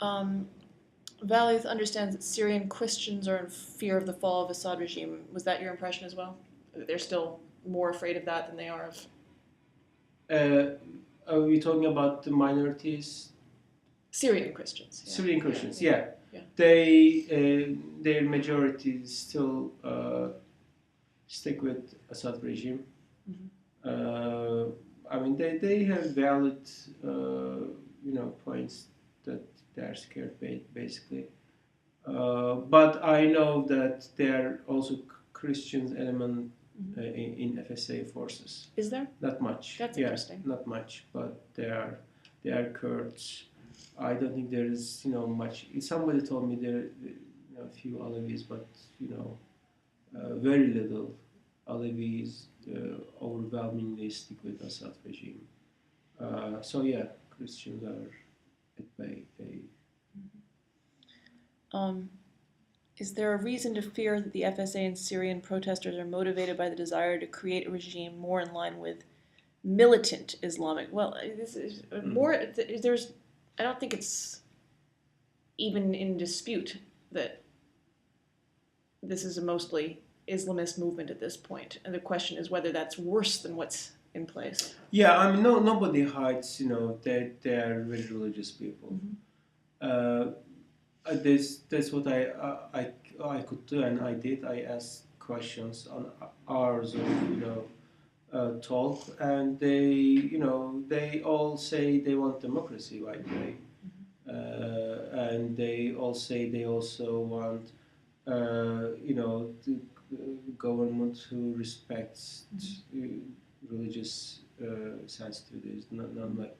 Um, Valith understands that Syrian Christians are in fear of the fall of Assad regime. Was that your impression as well? They're still more afraid of that than they are of Uh, are we talking about the minorities? Syrian Christians. Yeah. Syrian Christians, yeah. Yeah. They, their majority still stick with Assad regime. Mhm. Uh, I mean, they have valid, points that they're scared basically. But I know that there are also Christian element in FSA forces. Is there? Not much. That's Yeah, interesting. not much, but they are Kurds. I don't think there is much. Somebody told me there a few Alevis, but very little Alevis overwhelmingly stick with Assad regime. So yeah, Christians are at bay. Um, is there a reason to fear that the FSA and Syrian protesters are motivated by the desire to create a regime more in line with militant Islamic? Well, this is more. There's. I don't think it's even in dispute that this is a mostly Islamist movement at this point, and the question is whether that's worse than what's in place. Yeah, I mean, no, nobody hides, that they are very religious people. Uh, that's what I could do, and I did. I asked questions on hours of talk, and they all say they want democracy, by the way, and they all say they also want the government who respects religious sensitivities, not like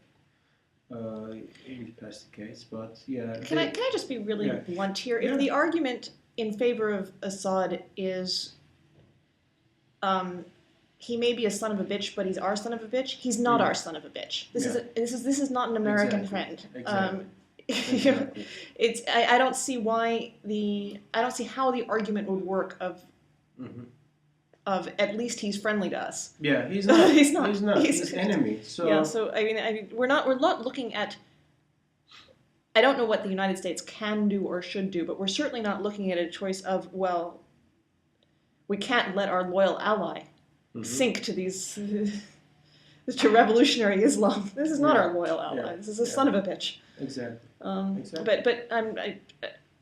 in the past case, but yeah. Can I just be really blunt here? If the argument in favor of Assad is he may be a son of a bitch, but he's our son of a bitch. He's not our son of a bitch. This is not an American friend. Exactly. It's I don't see I don't see how the argument would work of at least he's friendly to us. Yeah, he's not. He's not. He's not. He's enemy. So yeah. So I mean, we're not looking at. I don't know what the United States can do or should do, but we're certainly not looking at a choice of, well, we can't let our loyal ally sink to these to revolutionary Islam. This is not our loyal ally. This is a son of a bitch. Exactly. But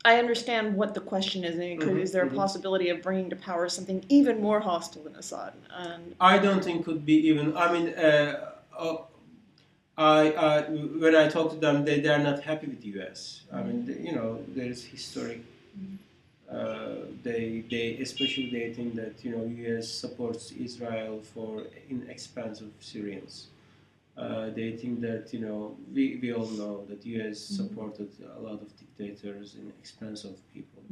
I understand what the question is. Is there a possibility of bringing to power something even more hostile than Assad? I don't think could be even. I mean, when I talk to them, they are not happy with the U.S. I mean, there is historic. They especially they think that U.S. supports Israel for in expense of Syrians. They think that we all know that U.S. supported a lot of dictators in expense of people,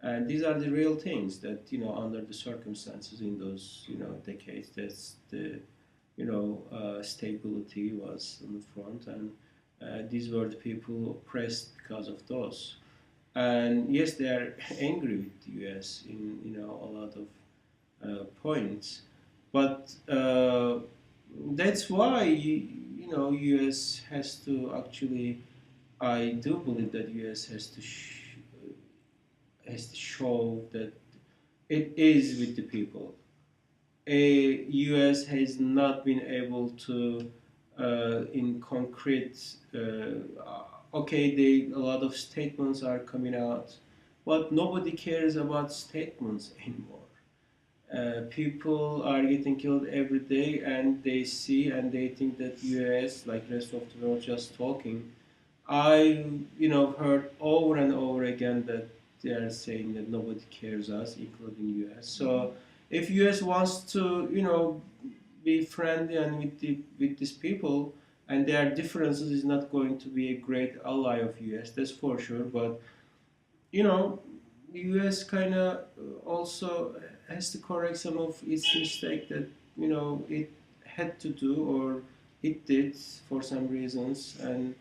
and these are the real things that under the circumstances in those decades, that's the stability was on the front, and these were the people oppressed because of those. And yes, they are angry with the U.S. in a lot of points, but that's why U.S. has to actually. I do believe that U.S. has to show that it is with the people. U.S. has not been able to, in concrete. Okay, a lot of statements are coming out, but nobody cares about statements anymore. People are getting killed every day, and they see and they think that U.S., like rest of the world, just talking. I, heard over and over again that they are saying that nobody cares us, including U.S. So if U.S. wants to, be friendly and with these people, and their differences is not going to be a great ally of U.S. That's for sure. But you know, the U.S. kind of also has to correct some of its mistake that it had to do or it did for some reasons, and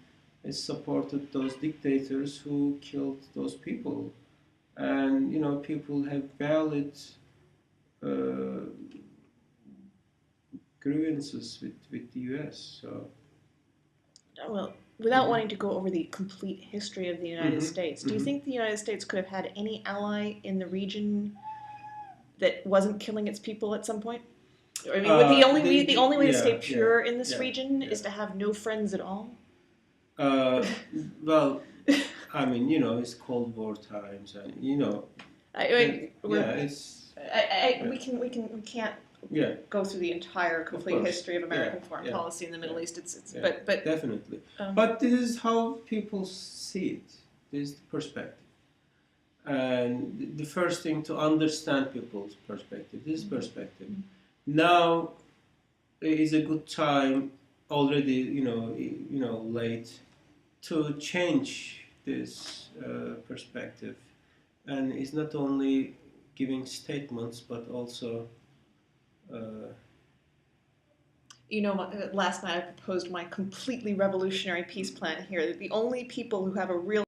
it supported those dictators who killed those people. And people have valid uh, grievances with the U.S. So well, without Mhm. wanting to go over the complete history of the United Mhm. States, do you Mhm. think the United States could have had any ally in the region that wasn't killing its people at some point? I mean, the only way to stay Yeah, yeah, pure in this yeah, region yeah. is to have no friends at all. Uh, well, I mean, it's Cold War times, and that, yeah, it's yeah, We can't yeah, go through the entire of complete course, history of yeah, American foreign yeah, policy in the yeah, Middle East. It's yeah, but definitely. um, But this is how people see it. This is the perspective, and the first thing to understand people's perspective. This perspective. Now is a good time already. Late to change this perspective, and it's not only giving statements but also uh, last night I proposed my completely revolutionary peace plan here. The only people who have a real